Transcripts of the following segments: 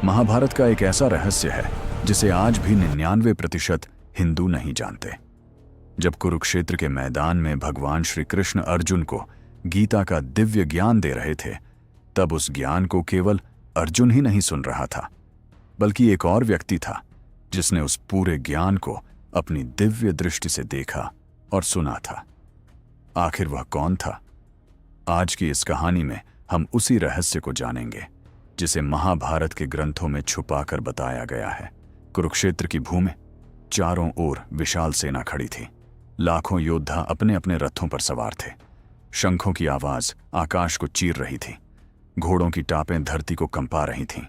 महाभारत का एक ऐसा रहस्य है जिसे आज भी 99% हिंदू नहीं जानते। जब कुरुक्षेत्र के मैदान में भगवान श्री कृष्ण अर्जुन को गीता का दिव्य ज्ञान दे रहे थे, तब उस ज्ञान को केवल अर्जुन ही नहीं सुन रहा था, बल्कि एक और व्यक्ति था जिसने उस पूरे ज्ञान को अपनी दिव्य दृष्टि से देखा और सुना था। आखिर वह कौन था? आज की इस कहानी में हम उसी रहस्य को जानेंगे जिसे महाभारत के ग्रंथों में छुपाकर बताया गया है। कुरुक्षेत्र की भूमि, चारों ओर विशाल सेना खड़ी थी। लाखों योद्धा अपने अपने रथों पर सवार थे। शंखों की आवाज आकाश को चीर रही थी। घोड़ों की टापें धरती को कंपा रही थीं।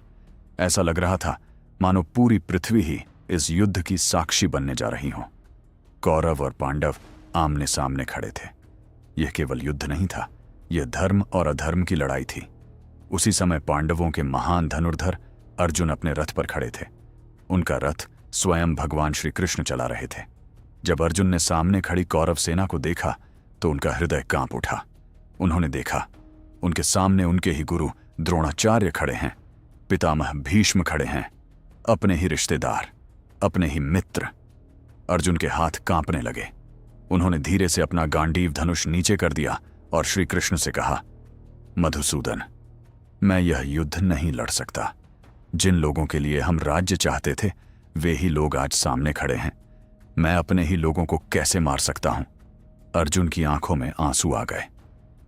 ऐसा लग रहा था मानो पूरी पृथ्वी ही इस युद्ध की साक्षी बनने जा रही हो। कौरव और पांडव आमने सामने खड़े थे। यह केवल युद्ध नहीं था, यह धर्म और अधर्म की लड़ाई थी। उसी समय पांडवों के महान धनुर्धर अर्जुन अपने रथ पर खड़े थे। उनका रथ स्वयं भगवान श्री कृष्ण चला रहे थे। जब अर्जुन ने सामने खड़ी कौरव सेना को देखा तो उनका हृदय कांप उठा। उन्होंने देखा उनके सामने उनके ही गुरु द्रोणाचार्य खड़े हैं, पितामह भीष्म खड़े हैं, अपने ही रिश्तेदार, अपने ही मित्र। अर्जुन के हाथ कांपने लगे। उन्होंने धीरे से अपना गांडीव धनुष नीचे कर दिया और श्री कृष्ण से कहा, मधुसूदन, मैं यह युद्ध नहीं लड़ सकता। जिन लोगों के लिए हम राज्य चाहते थे वे ही लोग आज सामने खड़े हैं। मैं अपने ही लोगों को कैसे मार सकता हूं? अर्जुन की आंखों में आंसू आ गए।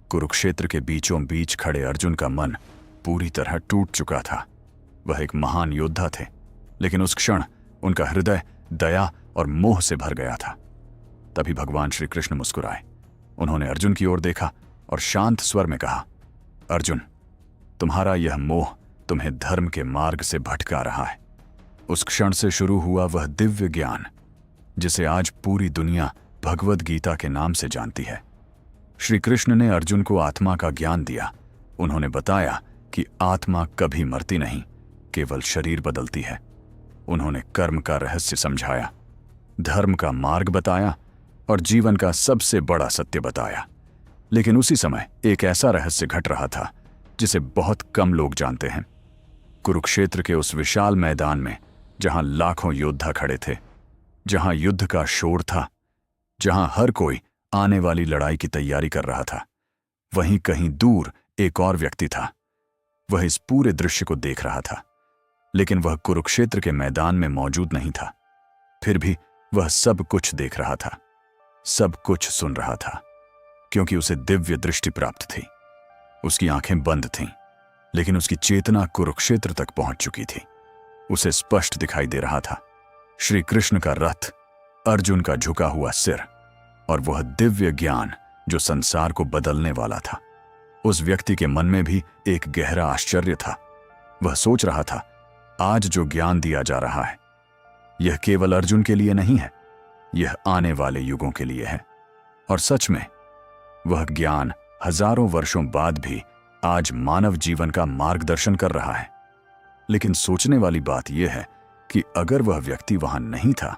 कुरुक्षेत्र के बीचों बीच खड़े अर्जुन का मन पूरी तरह टूट चुका था। वह एक महान योद्धा थे, लेकिन उस क्षण उनका हृदय दया और मोह से भर गया था। तभी भगवान श्री कृष्ण मुस्कुराए। उन्होंने अर्जुन की ओर देखा और शांत स्वर में कहा, अर्जुन, तुम्हारा यह मोह तुम्हें धर्म के मार्ग से भटका रहा है। उस क्षण से शुरू हुआ वह दिव्य ज्ञान जिसे आज पूरी दुनिया भगवद गीता के नाम से जानती है। श्री कृष्ण ने अर्जुन को आत्मा का ज्ञान दिया। उन्होंने बताया कि आत्मा कभी मरती नहीं, केवल शरीर बदलती है। उन्होंने कर्म का रहस्य समझाया, धर्म का मार्ग बताया और जीवन का सबसे बड़ा सत्य बताया। लेकिन उसी समय एक ऐसा रहस्य घट रहा था जिसे बहुत कम लोग जानते हैं। कुरुक्षेत्र के उस विशाल मैदान में, जहां लाखों योद्धा खड़े थे, जहां युद्ध का शोर था, जहां हर कोई आने वाली लड़ाई की तैयारी कर रहा था, वहीं कहीं दूर एक और व्यक्ति था। वह इस पूरे दृश्य को देख रहा था, लेकिन वह कुरुक्षेत्र के मैदान में मौजूद नहीं था। फिर भी वह सब कुछ देख रहा था, सब कुछ सुन रहा था, क्योंकि उसे दिव्य दृष्टि प्राप्त थी। उसकी आंखें बंद थीं, लेकिन उसकी चेतना कुरुक्षेत्र तक पहुंच चुकी थी। उसे स्पष्ट दिखाई दे रहा था श्री कृष्ण का रथ, अर्जुन का झुका हुआ सिर और वह दिव्य ज्ञान जो संसार को बदलने वाला था। उस व्यक्ति के मन में भी एक गहरा आश्चर्य था। वह सोच रहा था, आज जो ज्ञान दिया जा रहा है यह केवल अर्जुन के लिए नहीं है, यह आने वाले युगों के लिए है। और सच में वह ज्ञान हजारों वर्षों बाद भी आज मानव जीवन का मार्गदर्शन कर रहा है। लेकिन सोचने वाली बात यह है कि अगर वह व्यक्ति वहां नहीं था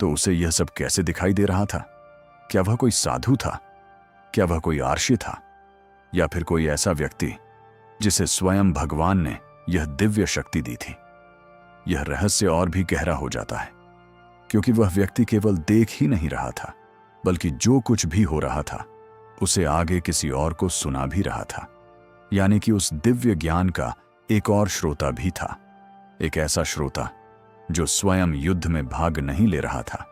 तो उसे यह सब कैसे दिखाई दे रहा था? क्या वह कोई साधु था? क्या वह कोई आर्षि था? या फिर कोई ऐसा व्यक्ति जिसे स्वयं भगवान ने यह दिव्य शक्ति दी थी? यह रहस्य और भी गहरा हो जाता है, क्योंकि वह व्यक्ति केवल देख ही नहीं रहा था, बल्कि जो कुछ भी हो रहा था उसे आगे किसी और को सुना भी रहा था। यानी कि उस दिव्य ज्ञान का एक और श्रोता भी था, एक ऐसा श्रोता जो स्वयं युद्ध में भाग नहीं ले रहा था,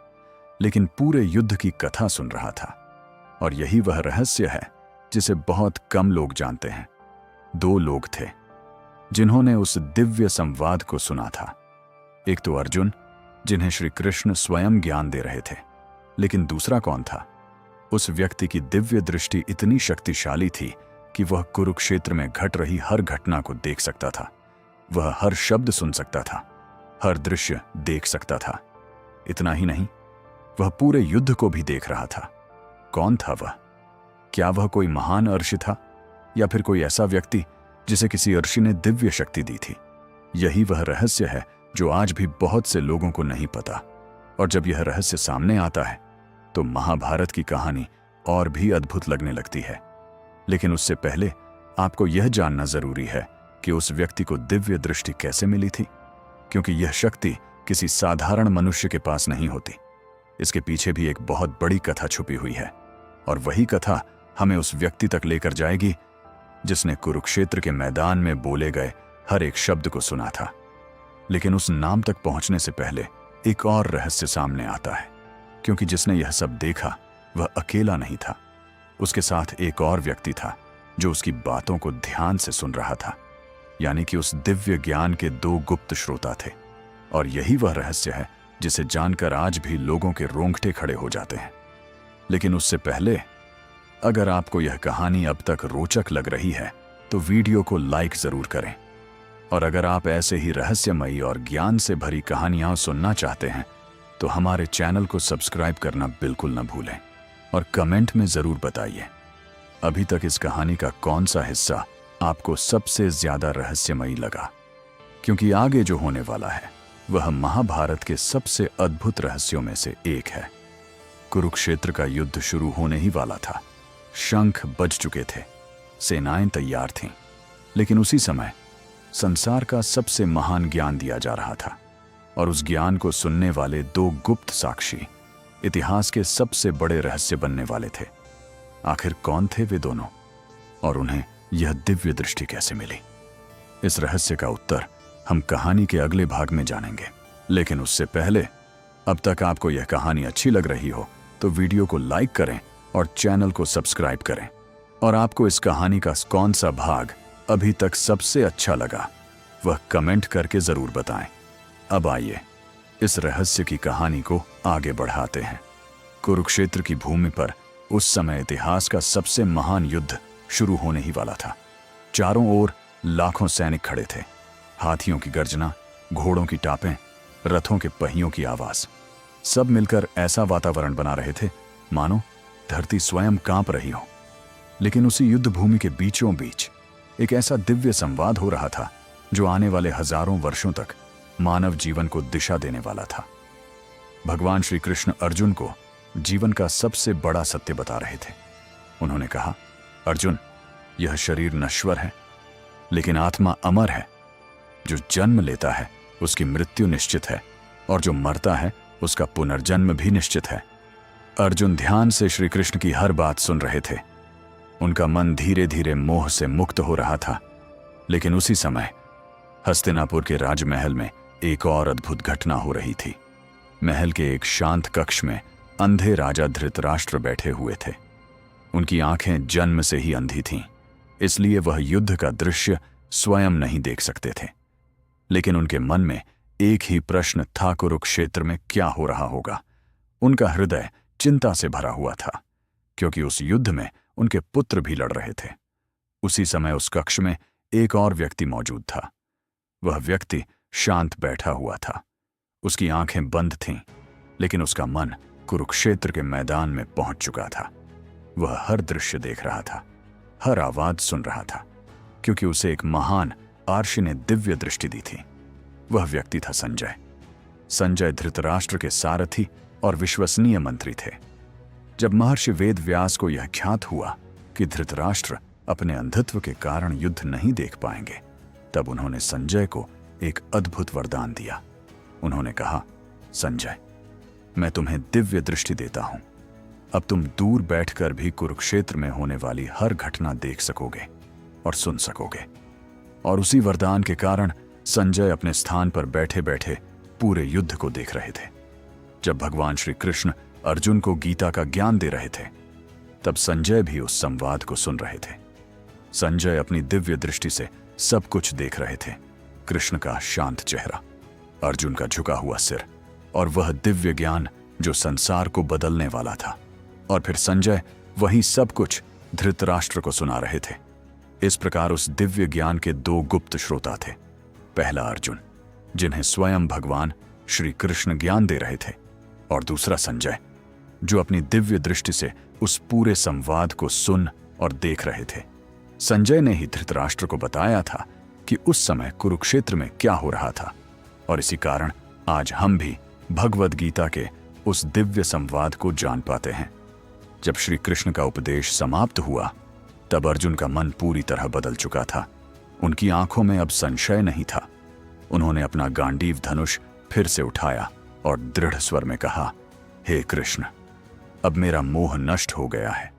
लेकिन पूरे युद्ध की कथा सुन रहा था। और यही वह रहस्य है जिसे बहुत कम लोग जानते हैं। दो लोग थे जिन्होंने उस दिव्य संवाद को सुना था। एक तो अर्जुन, जिन्हें श्री कृष्ण स्वयं ज्ञान दे रहे थे, लेकिन दूसरा कौन था? उस व्यक्ति की दिव्य दृष्टि इतनी शक्तिशाली थी कि वह कुरुक्षेत्र में घट रही हर घटना को देख सकता था। वह हर शब्द सुन सकता था, हर दृश्य देख सकता था। इतना ही नहीं, वह पूरे युद्ध को भी देख रहा था। कौन था वह? क्या वह कोई महान अर्षि था, या फिर कोई ऐसा व्यक्ति जिसे किसी अर्षि ने दिव्य शक्ति दी थी? यही वह रहस्य है जो आज भी बहुत से लोगों को नहीं पता। और जब यह रहस्य सामने आता है तो महाभारत की कहानी और भी अद्भुत लगने लगती है। लेकिन उससे पहले आपको यह जानना जरूरी है कि उस व्यक्ति को दिव्य दृष्टि कैसे मिली थी, क्योंकि यह शक्ति किसी साधारण मनुष्य के पास नहीं होती। इसके पीछे भी एक बहुत बड़ी कथा छुपी हुई है, और वही कथा हमें उस व्यक्ति तक लेकर जाएगी जिसने कुरुक्षेत्र के मैदान में बोले गए हर एक शब्द को सुना था। लेकिन उस नाम तक पहुंचने से पहले एक और रहस्य सामने आता है, क्योंकि जिसने यह सब देखा वह अकेला नहीं था। उसके साथ एक और व्यक्ति था जो उसकी बातों को ध्यान से सुन रहा था, यानी कि उस दिव्य ज्ञान के दो गुप्त श्रोता थे। और यही वह रहस्य है जिसे जानकर आज भी लोगों के रोंगटे खड़े हो जाते हैं। लेकिन उससे पहले, अगर आपको यह कहानी अब तक रोचक लग रही है तो वीडियो को लाइक जरूर करें, और अगर आप ऐसे ही रहस्यमयी और ज्ञान से भरी कहानियां सुनना चाहते हैं तो हमारे चैनल को सब्सक्राइब करना बिल्कुल न भूलें, और कमेंट में जरूर बताइए अभी तक इस कहानी का कौन सा हिस्सा आपको सबसे ज्यादा रहस्यमयी लगा, क्योंकि आगे जो होने वाला है वह महाभारत के सबसे अद्भुत रहस्यों में से एक है। कुरुक्षेत्र का युद्ध शुरू होने ही वाला था। शंख बज चुके थे, सेनाएं तैयार थीं, लेकिन उसी समय संसार का सबसे महान ज्ञान दिया जा रहा था, और उस ज्ञान को सुनने वाले दो गुप्त साक्षी इतिहास के सबसे बड़े रहस्य बनने वाले थे। आखिर कौन थे वे दोनों, और उन्हें यह दिव्य दृष्टि कैसे मिली? इस रहस्य का उत्तर हम कहानी के अगले भाग में जानेंगे। लेकिन उससे पहले, अब तक आपको यह कहानी अच्छी लग रही हो तो वीडियो को लाइक करें और चैनल को सब्सक्राइब करें। और आपको इस कहानी का कौन सा भाग अभी तक सबसे अच्छा लगा वह कमेंट करके जरूर बताएं। अब आइए इस रहस्य की कहानी को आगे बढ़ाते हैं। कुरुक्षेत्र की भूमि पर उस समय इतिहास का सबसे महान युद्ध शुरू होने ही वाला था। चारों ओर लाखों सैनिक खड़े थे। हाथियों की गर्जना, घोड़ों की टापें, रथों के पहियों की आवाज, सब मिलकर ऐसा वातावरण बना रहे थे मानो धरती स्वयं कांप रही हो। लेकिन उसी युद्ध भूमि के बीचों बीच एक ऐसा दिव्य संवाद हो रहा था जो आने वाले हजारों वर्षों तक मानव जीवन को दिशा देने वाला था। भगवान श्री कृष्ण अर्जुन को जीवन का सबसे बड़ा सत्य बता रहे थे। उन्होंने कहा, अर्जुन, यह शरीर नश्वर है, लेकिन आत्मा अमर है। जो जन्म लेता है उसकी मृत्यु निश्चित है, और जो मरता है उसका पुनर्जन्म भी निश्चित है। अर्जुन ध्यान से श्री कृष्ण की हर बात सुन रहे थे। उनका मन धीरे धीरे मोह से मुक्त हो रहा था। लेकिन उसी समय हस्तिनापुर के राजमहल में एक और अद्भुत घटना हो रही थी। महल के एक शांत कक्ष में अंधे राजा धृतराष्ट्र बैठे हुए थे। उनकी आंखें जन्म से ही अंधी थीं, इसलिए वह युद्ध का दृश्य स्वयं नहीं देख सकते थे। लेकिन उनके मन में एक ही प्रश्न था, कुरुक्षेत्र में क्या हो रहा होगा? उनका हृदय चिंता से भरा हुआ था, क्योंकि उस युद्ध में उनके पुत्र भी लड़ रहे थे। उसी समय उस कक्ष में एक और व्यक्ति मौजूद था। वह व्यक्ति शांत बैठा हुआ था। उसकी आंखें बंद थीं, लेकिन उसका मन कुरुक्षेत्र के मैदान में पहुंच चुका था। वह हर दृश्य देख रहा था, हर आवाज सुन रहा था, क्योंकि उसे एक महान आर्षि ने दिव्य दृष्टि दी थी। वह व्यक्ति था संजय। संजय धृतराष्ट्र के सारथी और विश्वसनीय मंत्री थे। जब महर्षि वेद व्यास को यह ज्ञात हुआ कि धृतराष्ट्र अपने अंधत्व के कारण युद्ध नहीं देख पाएंगे, तब उन्होंने संजय को एक अद्भुत वरदान दिया। उन्होंने कहा, संजय, मैं तुम्हें दिव्य दृष्टि देता हूं। अब तुम दूर बैठकर भी कुरुक्षेत्र में होने वाली हर घटना देख सकोगे और सुन सकोगे। और उसी वरदान के कारण संजय अपने स्थान पर बैठे बैठे पूरे युद्ध को देख रहे थे। जब भगवान श्री कृष्ण अर्जुन को गीता का ज्ञान दे रहे थे, तब संजय भी उस संवाद को सुन रहे थे। संजय अपनी दिव्य दृष्टि से सब कुछ देख रहे थे। कृष्ण का शांत चेहरा, अर्जुन का झुका हुआ सिर, और वह दिव्य ज्ञान जो संसार को बदलने वाला था। और फिर संजय वही सब कुछ धृतराष्ट्र को सुना रहे थे। इस प्रकार उस दिव्य ज्ञान के दो गुप्त श्रोता थे। पहला अर्जुन, जिन्हें स्वयं भगवान श्री कृष्ण ज्ञान दे रहे थे, और दूसरा संजय, जो अपनी दिव्य दृष्टि से उस पूरे संवाद को सुन और देख रहे थे। संजय ने ही धृतराष्ट्र को बताया था कि उस समय कुरुक्षेत्र में क्या हो रहा था, और इसी कारण आज हम भी भगवद गीता के उस दिव्य संवाद को जान पाते हैं। जब श्री कृष्ण का उपदेश समाप्त हुआ, तब अर्जुन का मन पूरी तरह बदल चुका था। उनकी आंखों में अब संशय नहीं था। उन्होंने अपना गांडीव धनुष फिर से उठाया और दृढ़ स्वर में कहा, हे कृष्ण, अब मेरा मोह नष्ट हो गया है।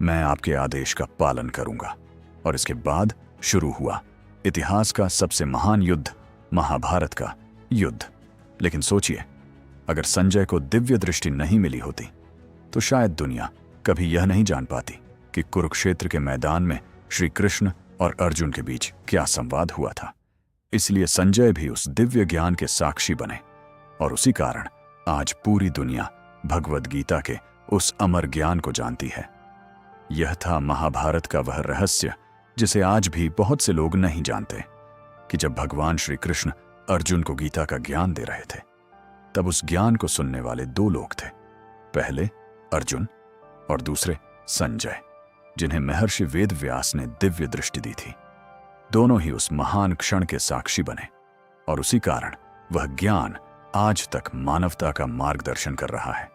मैं आपके आदेश का पालन करूंगा। और इसके बाद शुरू हुआ इतिहास का सबसे महान युद्ध, महाभारत का युद्ध। लेकिन सोचिए, अगर संजय को दिव्य दृष्टि नहीं मिली होती तो शायद दुनिया कभी यह नहीं जान पाती कि कुरुक्षेत्र के मैदान में श्री कृष्ण और अर्जुन के बीच क्या संवाद हुआ था। इसलिए संजय भी उस दिव्य ज्ञान के साक्षी बने और उसी कारण आज पूरी दुनिया भगवद गीता के उस अमर ज्ञान को जानती है। यह था महाभारत का वह रहस्य जिसे आज भी बहुत से लोग नहीं जानते कि जब भगवान श्री कृष्ण अर्जुन को गीता का ज्ञान दे रहे थे, तब उस ज्ञान को सुनने वाले दो लोग थे। पहले अर्जुन और दूसरे संजय, जिन्हें महर्षि वेद व्यास ने दिव्य दृष्टि दी थी। दोनों ही उस महान क्षण के साक्षी बने और उसी कारण वह ज्ञान आज तक मानवता का मार्गदर्शन कर रहा है।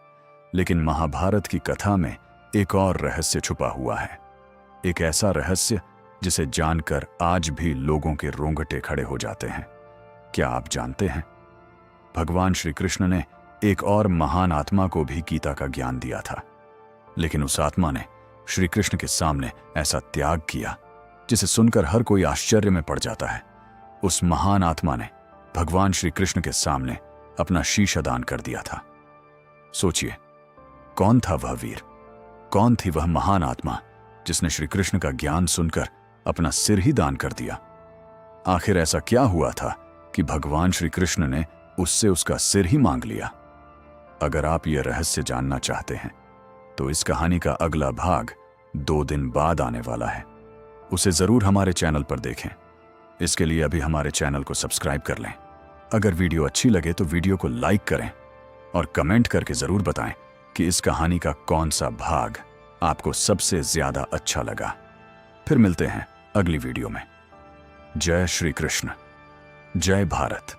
लेकिन महाभारत की कथा में एक और रहस्य छुपा हुआ है, एक ऐसा रहस्य जिसे जानकर आज भी लोगों के रोंगटे खड़े हो जाते हैं। क्या आप जानते हैं, भगवान श्री कृष्ण ने एक और महान आत्मा को भी गीता का ज्ञान दिया था, लेकिन उस आत्मा ने श्री कृष्ण के सामने ऐसा त्याग किया जिसे सुनकर हर कोई आश्चर्य में पड़ जाता है। उस महान आत्मा ने भगवान श्री कृष्ण के सामने अपना शीश दान कर दिया था। सोचिए, कौन था वह वीर, कौन थी वह महान आत्मा जिसने श्री कृष्ण का ज्ञान सुनकर अपना सिर ही दान कर दिया? आखिर ऐसा क्या हुआ था कि भगवान श्री कृष्ण ने उससे उसका सिर ही मांग लिया? अगर आप यह रहस्य जानना चाहते हैं तो इस कहानी का अगला भाग 2 दिन बाद आने वाला है। उसे जरूर हमारे चैनल पर देखें। इसके लिए अभी हमारे चैनल को सब्सक्राइब कर लें। अगर वीडियो अच्छी लगे तो वीडियो को लाइक करें और कमेंट करके जरूर बताएं कि इस कहानी का कौन सा भाग आपको सबसे ज्यादा अच्छा लगा। फिर मिलते हैं अगली वीडियो में। जय श्री कृष्ण, जय भारत।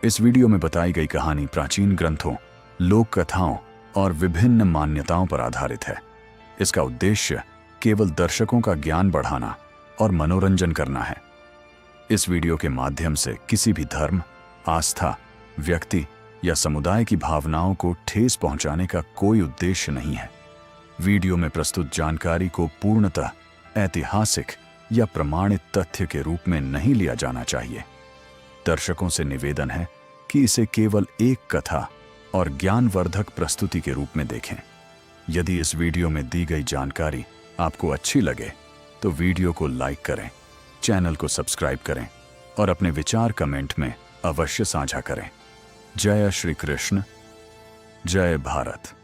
इस वीडियो में बताई गई कहानी प्राचीन ग्रंथों, लोक कथाओं और विभिन्न मान्यताओं पर आधारित है। इसका उद्देश्य केवल दर्शकों का ज्ञान बढ़ाना और मनोरंजन करना है। इस वीडियो के माध्यम से किसी भी धर्म, आस्था, व्यक्ति या समुदाय की भावनाओं को ठेस पहुंचाने का कोई उद्देश्य नहीं है। वीडियो में प्रस्तुत जानकारी को पूर्णतः ऐतिहासिक या प्रमाणित तथ्य के रूप में नहीं लिया जाना चाहिए। दर्शकों से निवेदन है कि इसे केवल एक कथा और ज्ञानवर्धक प्रस्तुति के रूप में देखें। यदि इस वीडियो में दी गई जानकारी आपको अच्छी लगे तो वीडियो को लाइक करें, चैनल को सब्सक्राइब करें और अपने विचार कमेंट में अवश्य साझा करें। जय श्री कृष्ण, जय भारत।